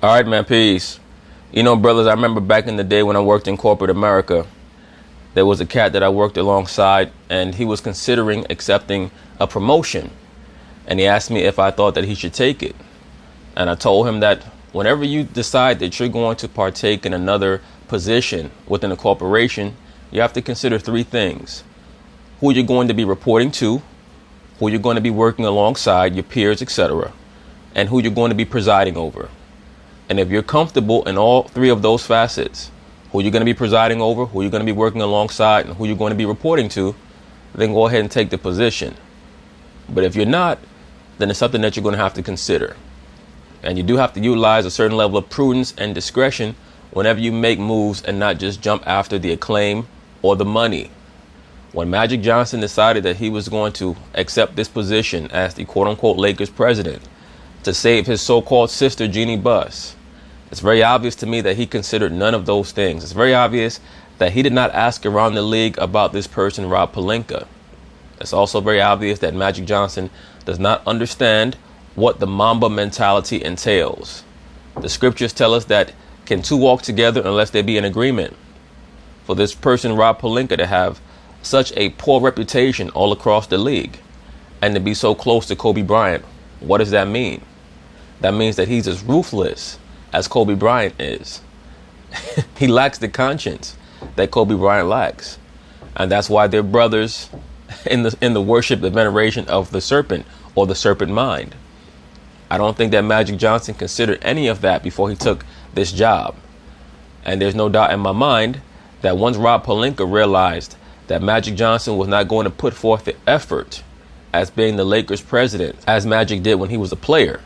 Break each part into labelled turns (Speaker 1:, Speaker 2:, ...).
Speaker 1: All right, man, peace. You know, brothers, I remember back in the day when I worked in corporate America, there was a cat that I worked alongside, and he was considering accepting a promotion. And he asked me if I thought that he should take it. And I told him that whenever you decide that you're going to partake in another position within a corporation, you have to consider three things: who you're going to be reporting to, who you're going to be working alongside, your peers, etc., and who you're going to be presiding over. And if you're comfortable in all three of those facets, who you're going to be presiding over, who you're going to be working alongside, and who you're going to be reporting to, then go ahead and take the position. But if you're not, then it's something that you're going to have to consider. And you do have to utilize a certain level of prudence and discretion whenever you make moves and not just jump after the acclaim or the money. When Magic Johnson decided that he was going to accept this position as the quote-unquote Lakers president to save his so-called sister Jeannie Buss, it's very obvious to me that he considered none of those things. It's very obvious that he did not ask around the league about this person, Rob Pelinka. It's also very obvious that Magic Johnson does not understand what the Mamba mentality entails. The scriptures tell us that can two walk together unless they be in agreement? For this person, Rob Pelinka, to have such a poor reputation all across the league and to be so close to Kobe Bryant, what does that mean? That means that he's as ruthless as Kobe Bryant is. He lacks the conscience that Kobe Bryant lacks. And that's why they're brothers in the worship, the veneration of the serpent or the serpent mind. I don't think that Magic Johnson considered any of that before he took this job. And there's no doubt in my mind that once Rob Pelinka realized that Magic Johnson was not going to put forth the effort as being the Lakers president, as Magic did when he was a player.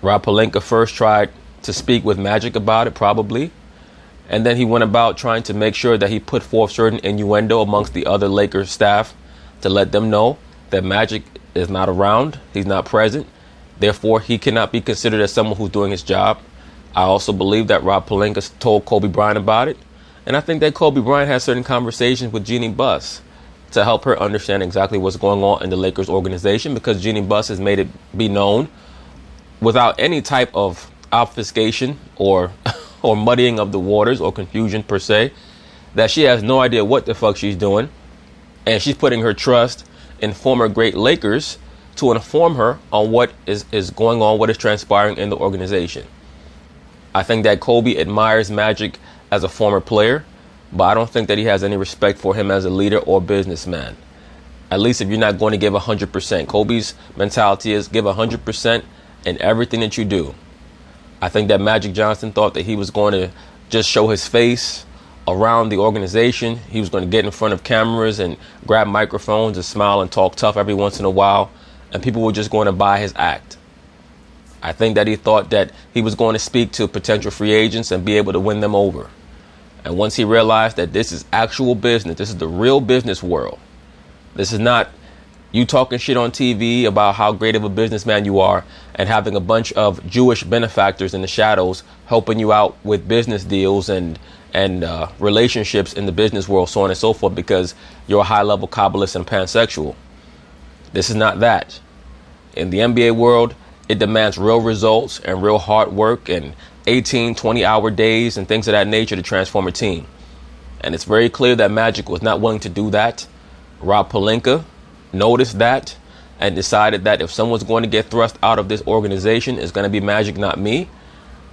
Speaker 1: Rob Pelinka first tried to speak with Magic about it, probably. And then he went about trying to make sure that he put forth certain innuendo amongst the other Lakers staff to let them know that Magic is not around. He's not present. Therefore, he cannot be considered as someone who's doing his job. I also believe that Rob Pelinka told Kobe Bryant about it. And I think that Kobe Bryant had certain conversations with Jeannie Buss to help her understand exactly what's going on in the Lakers organization, because Jeannie Buss has made it be known without any type of obfuscation or muddying of the waters or confusion per se, that she has no idea what the fuck she's doing. And she's putting her trust in former great Lakers to inform her on what is going on, what is transpiring in the organization. I think that Kobe admires Magic as a former player, but I don't think that he has any respect for him as a leader or businessman. At least if you're not going to give 100%. Kobe's mentality is give 100% in everything that you do. I think that Magic Johnson thought that he was going to just show his face around the organization. He was going to get in front of cameras and grab microphones and smile and talk tough every once in a while, and people were just going to buy his act. I think that he thought that he was going to speak to potential free agents and be able to win them over. And once he realized that this is actual business, this is the real business world. This is not you talking shit on TV about how great of a businessman you are and having a bunch of Jewish benefactors in the shadows helping you out with business deals and relationships in the business world, so on and so forth, because you're a high-level Kabbalist and pansexual. This is not that. In the NBA world, it demands real results and real hard work and 18, 20-hour days and things of that nature to transform a team. And it's very clear that Magic was not willing to do that. Rob Pelinka noticed that and decided that if someone's going to get thrust out of this organization, it's going to be Magic, not me.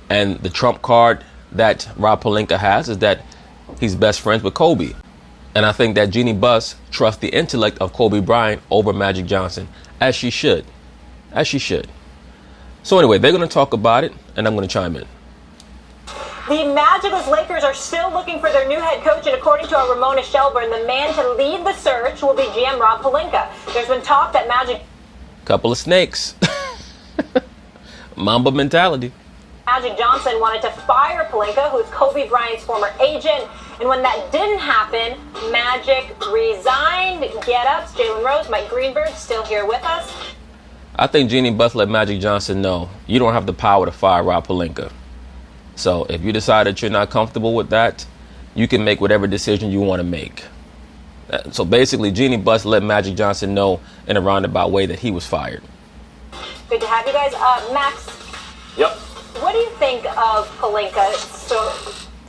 Speaker 1: And the trump card that Rob Pelinka has is that he's best friends with Kobe. And I think that Jeannie Buss trusts the intellect of Kobe Bryant over Magic Johnson, as she should. As she should. So anyway, they're going to talk about it, and I'm going to chime in.
Speaker 2: The Magicless Lakers are still looking for their new head coach, and according to Ramona Shelburne, the man to lead the search will be GM Rob Pelinka. There's been talk that
Speaker 1: Couple of snakes. Mamba mentality.
Speaker 2: Magic Johnson wanted to fire Pelinka, who's Kobe Bryant's former agent. And when that didn't happen, Magic resigned. Get ups, Jalen Rose, Mike Greenberg, still here with us.
Speaker 1: I think Jeannie Buss let Magic Johnson know you don't have the power to fire Rob Pelinka. So if you decide that you're not comfortable with that, you can make whatever decision you want to make. So basically, Jeannie Buss let Magic Johnson know in a roundabout way that he was fired.
Speaker 2: Good to have you guys. Max.
Speaker 3: Yep.
Speaker 2: What do you think think of Pelinka? So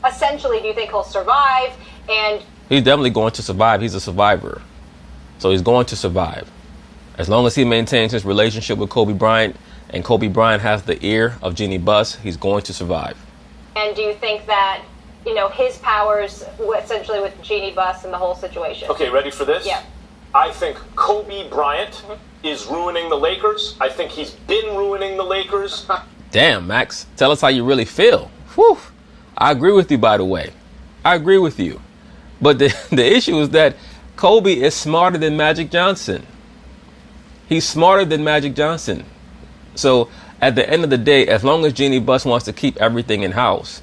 Speaker 2: essentially, do you think he'll survive? And
Speaker 1: he's definitely going to survive. He's a survivor. So he's going to survive. As long as he maintains his relationship with Kobe Bryant and Kobe Bryant has the ear of Jeannie Buss, he's going to survive.
Speaker 2: And do you think that, his powers essentially with Jeannie Buss and the whole situation?
Speaker 3: Okay, ready for this?
Speaker 2: Yeah.
Speaker 3: I think Kobe Bryant is ruining the Lakers. I think he's been ruining the Lakers.
Speaker 1: Damn, Max. Tell us how you really feel. Whew. I agree with you, by the way. I agree with you. But the issue is that Kobe is smarter than Magic Johnson. He's smarter than Magic Johnson. So at the end of the day, as long as Jeannie Buss wants to keep everything in-house,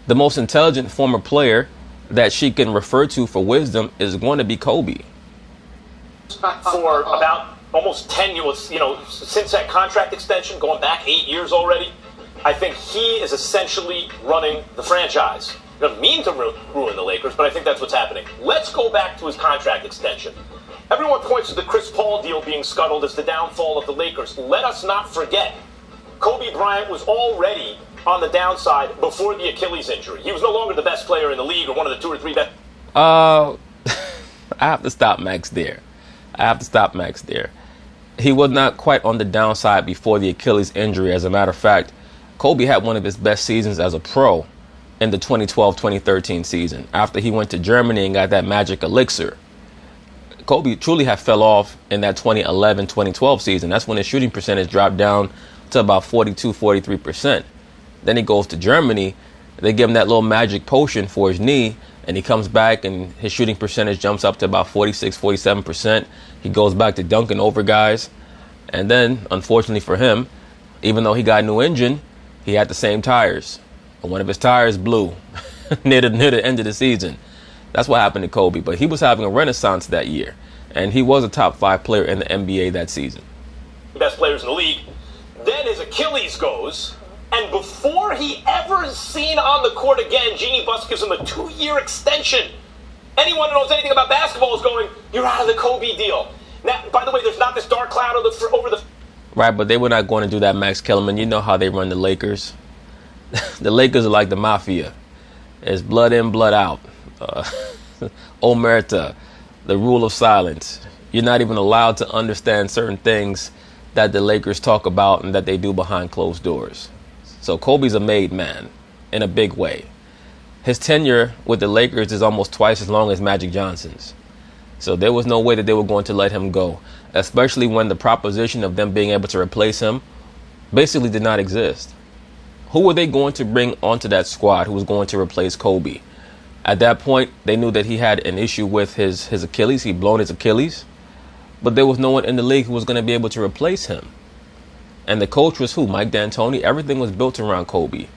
Speaker 1: the most intelligent former player that she can refer to for wisdom is going to be Kobe.
Speaker 3: For about almost 10 years, since that contract extension, going back 8 years already, I think he is essentially running the franchise. He doesn't mean to ruin the Lakers, but I think that's what's happening. Let's go back to his contract extension. Everyone points to the Chris Paul deal being scuttled as the downfall of the Lakers. Let us not forget, Kobe Bryant was already on the downside before the Achilles injury. He was no longer the best player in the league or one of the 2 or 3 best.
Speaker 1: I have to stop Max there. He was not quite on the downside before the Achilles injury. As a matter of fact, Kobe had one of his best seasons as a pro in the 2012-2013 season. After he went to Germany and got that magic elixir, Kobe truly had fell off in that 2011-2012 season. That's when his shooting percentage dropped down to about 42-43%. Then he goes to Germany. They give him that little magic potion for his knee, and he comes back and his shooting percentage jumps up to about 46-47%. He goes back to dunking over guys. And then, unfortunately for him, even though he got a new engine, he had the same tires. And one of his tires blew near the end of the season. That's what happened to Kobe. But he was having a renaissance that year. And he was a top 5 player in the NBA that season.
Speaker 3: Best players in the league. Then his Achilles goes. And before he ever is seen on the court again, Jeannie Buss gives him a 2-year extension. Anyone who knows anything about basketball is going, you're out of the Kobe deal. Now, by the way, there's not this dark cloud over the...
Speaker 1: Right, but they were not going to do that, Max Kellerman. You know how they run the Lakers. The Lakers are like the mafia. It's blood in, blood out. Omerta, the rule of silence. You're not even allowed to understand certain things that the Lakers talk about and that they do behind closed doors. So Kobe's a made man in a big way. His tenure with the Lakers is almost twice as long as Magic Johnson's. So there was no way that they were going to let him go, especially when the proposition of them being able to replace him basically did not exist. Who were they going to bring onto that squad who was going to replace Kobe? At that point, they knew that he had an issue with his Achilles. He'd blown his Achilles. But there was no one in the league who was going to be able to replace him. And the coach was who? Mike D'Antoni. Everything was built around Kobe.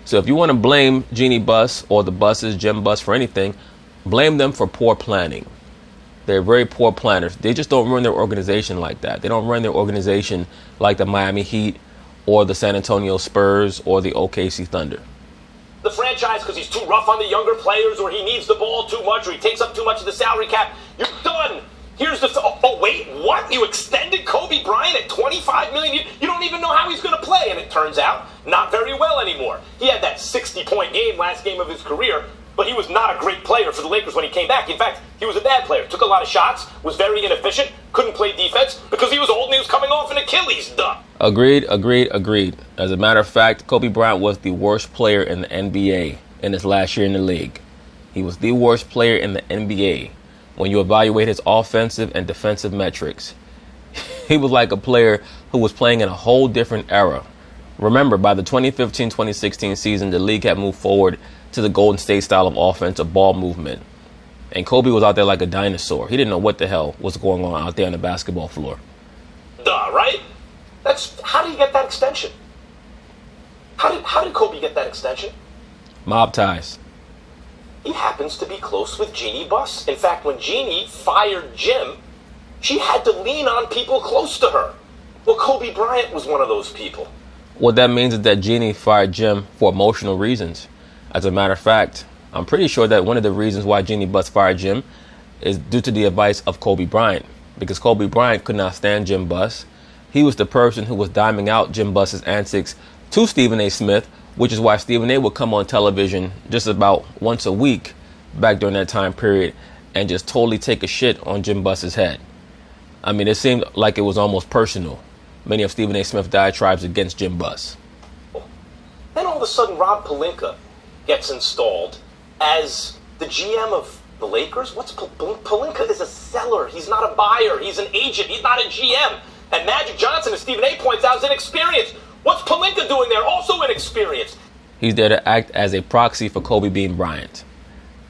Speaker 1: So if you want to blame Jeannie Buss or the Busses, Jim Buss, for anything, blame them for poor planning. They're very poor planners. They just don't run their organization like that. They don't run their organization like the Miami Heat or the San Antonio Spurs or the OKC Thunder.
Speaker 3: The franchise because he's too rough on the younger players, or he needs the ball too much, or he takes up too much of the salary cap. You're done. Here's the... Oh, wait, what? You extended Kobe Bryant at $25 million? You don't even know how he's going to play. And it turns out, not very well anymore. He had that 60-point game, last game of his career, but he was not a great player for the Lakers when he came back. In fact, he was a bad player. Took a lot of shots, was very inefficient, couldn't play defense because he was old and he was coming off an Achilles. Duh.
Speaker 1: Agreed. As a matter of fact, Kobe Bryant was the worst player in the NBA in his last year in the league. He was the worst player in the NBA. When you evaluate his offensive and defensive metrics, he was like a player who was playing in a whole different era. Remember, by the 2015-2016 season, the league had moved forward to the Golden State style of offense, a ball movement. And Kobe was out there like a dinosaur. He didn't know what the hell was going on out there on the basketball floor.
Speaker 3: Duh, right? How did he get that extension? How did Kobe get that extension?
Speaker 1: Mob ties.
Speaker 3: He happens to be close with Jeannie Buss. In fact, when Jeannie fired Jim, she had to lean on people close to her. Well, Kobe Bryant was one of those people.
Speaker 1: What that means is that Jeannie fired Jim for emotional reasons. As a matter of fact, I'm pretty sure that one of the reasons why Jeannie Buss fired Jim is due to the advice of Kobe Bryant. Because Kobe Bryant could not stand Jim Buss. He was the person who was diming out Jim Buss's antics to Stephen A. Smith, which is why Stephen A. would come on television just about once a week back during that time period and just totally take a shit on Jim Buss's head. I mean, it seemed like it was almost personal, many of Stephen A. Smith's diatribes against Jim Buss.
Speaker 3: Then all of a sudden, Rob Pelinka gets installed as the GM of the Lakers. What's Pelinka is a seller. He's not a buyer. He's an agent. He's not a GM. And Magic Johnson, as Stephen A. points out, is inexperienced. What's Pelinka doing there? Also inexperienced.
Speaker 1: He's there to act as a proxy for Kobe being Bryant.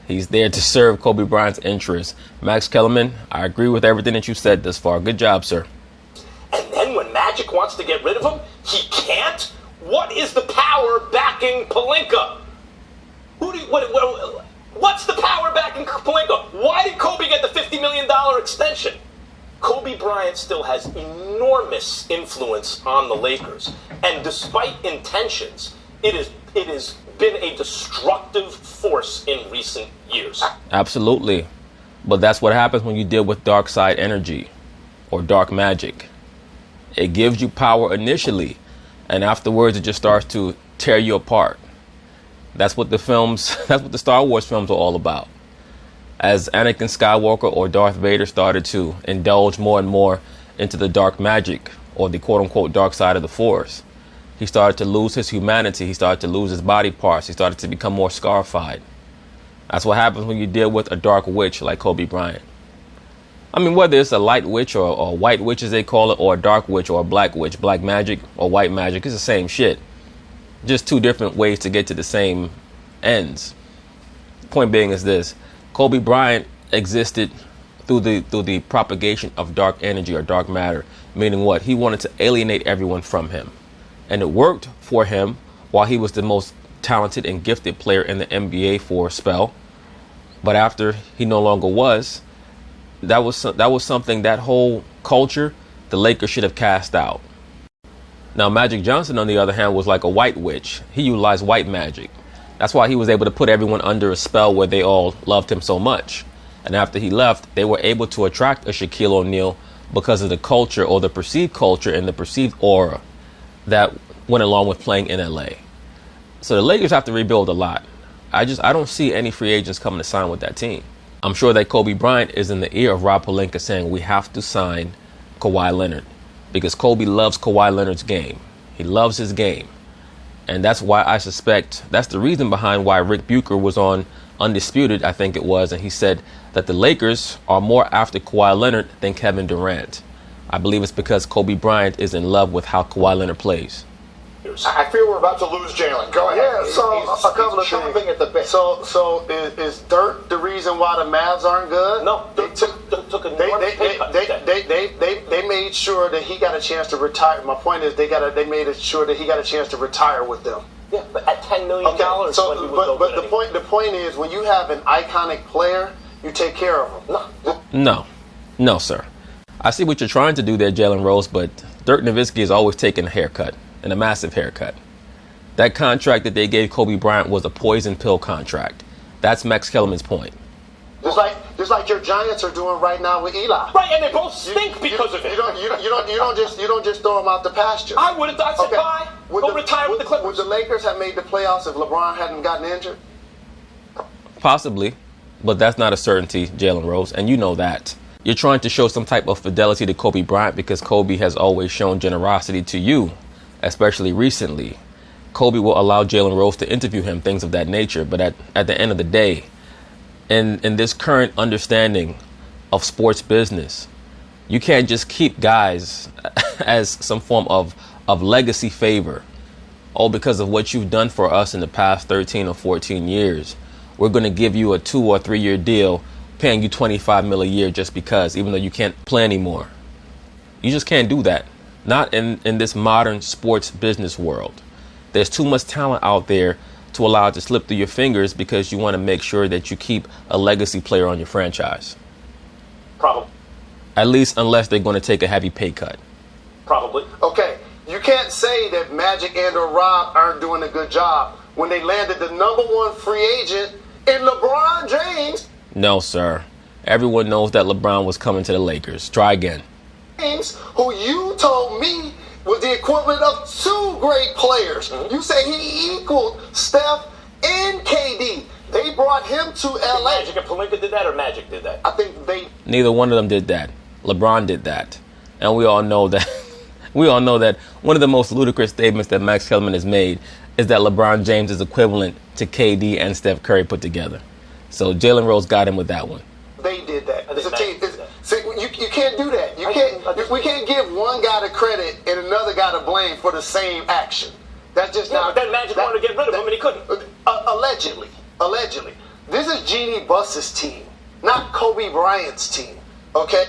Speaker 1: He's there to serve Kobe Bryant's interests. Max Kellerman, I agree with everything that you said thus far. Good job, sir.
Speaker 3: And then when Magic wants to get rid of him, he can't? What is the power backing Pelinka? What's the power backing Pelinka? Why did Kobe get the $50 million extension? Kobe Bryant still has enormous influence on the Lakers. And despite intentions, it has been a destructive force in recent years.
Speaker 1: Absolutely. But that's what happens when you deal with dark side energy or dark magic. It gives you power initially, and afterwards it just starts to tear you apart. That's what the Star Wars films are all about. As Anakin Skywalker or Darth Vader started to indulge more and more into the dark magic or the quote-unquote dark side of the Force, he started to lose his humanity. He started to lose his body parts. He started to become more scarified. That's what happens when you deal with a dark witch like Kobe Bryant. I mean, whether it's a light witch or a white witch, as they call it, or a dark witch or a black witch, black magic or white magic, it's the same shit. Just two different ways to get to the same ends. The point being is this: Kobe Bryant existed through the propagation of dark energy or dark matter, meaning what? He wanted to alienate everyone from him. And it worked for him while he was the most talented and gifted player in the NBA for a spell. But after he no longer was, that was something, that whole culture, the Lakers should have cast out. Now, Magic Johnson, on the other hand, was like a white witch. He utilized white magic. That's why he was able to put everyone under a spell where they all loved him so much. And after he left, they were able to attract a Shaquille O'Neal because of the culture, or the perceived culture and the perceived aura that went along with playing in LA. So the Lakers have to rebuild a lot. I don't see any free agents coming to sign with that team. I'm sure that Kobe Bryant is in the ear of Rob Pelinka saying we have to sign Kawhi Leonard, because Kobe loves Kawhi Leonard's game. He loves his game. And that's why I suspect that's the reason behind why Rick Bucher was on Undisputed, I think it was, and he said that the Lakers are more after Kawhi Leonard than Kevin Durant. I believe it's because Kobe Bryant is in love with how Kawhi Leonard plays.
Speaker 4: I fear we're about to lose Jalen. Go ahead.
Speaker 5: Yeah, so a couple of things.
Speaker 4: At the bench.
Speaker 5: So is Dirk the reason why the Mavs aren't good?
Speaker 3: No, they took a pay cut.
Speaker 5: They made sure that he got a chance to retire. My point is they made sure that he got a chance to retire with them.
Speaker 3: Yeah, but at $10 million.
Speaker 5: Okay, so but the point is, when you have an iconic player, you take care of him.
Speaker 1: No, sir. I see what you're trying to do there, Jalen Rose, but Dirk Nowitzki has always taken a haircut, and a massive haircut. That contract that they gave Kobe Bryant was a poison pill contract. That's Max Kellerman's point.
Speaker 5: Just like your Giants are doing right now with Eli.
Speaker 3: Right, and they both stink because of it.
Speaker 5: You don't just throw them out the pasture.
Speaker 3: I would have done it. Bye. Go retire with the Clippers.
Speaker 5: Would the Lakers have made the playoffs if LeBron hadn't gotten injured?
Speaker 1: Possibly, but that's not a certainty, Jalen Rose, and you know that. You're trying to show some type of fidelity to Kobe Bryant because Kobe has always shown generosity to you, especially recently. Kobe will allow Jalen Rose to interview him, things of that nature. But at the end of the day, in this current understanding of sports business, you can't just keep guys as some form of legacy favor. Oh, because of what you've done for us in the past 13 or 14 years, we're going to give you a 2 or 3 year deal, paying you $25 million a year just because, even though you can't play anymore. You just can't do that. Not in this modern sports business world. There's too much talent out there to allow it to slip through your fingers because you want to make sure that you keep a legacy player on your franchise.
Speaker 3: Probably.
Speaker 1: At least unless they're going to take a heavy pay cut.
Speaker 3: Probably.
Speaker 5: Okay, you can't say that Magic and or Rob aren't doing a good job when they landed the #1 free agent in LeBron James.
Speaker 1: No, sir. Everyone knows that LeBron was coming to the Lakers. Try again.
Speaker 5: Who you told me was the equivalent of 2 great players. You say he equaled Steph and KD. They brought him to LA.
Speaker 3: Magic and Pelinka did that, or Magic did that?
Speaker 5: I think they.
Speaker 1: Neither one of them did that. LeBron did that. And we all know that. We all know that one of the most ludicrous statements that Max Kellerman has made is that LeBron James is equivalent to KD and Steph Curry put together. So Jalen Rose got him with that one.
Speaker 5: They did that. It's a team. See, you can't do that. You can't. We can't give one guy the credit and another guy the blame for the same action. That's just not.
Speaker 3: But then Magic wanted to get rid of him and he couldn't.
Speaker 5: Allegedly. This is Jeannie Buss's team, not Kobe Bryant's team. Okay?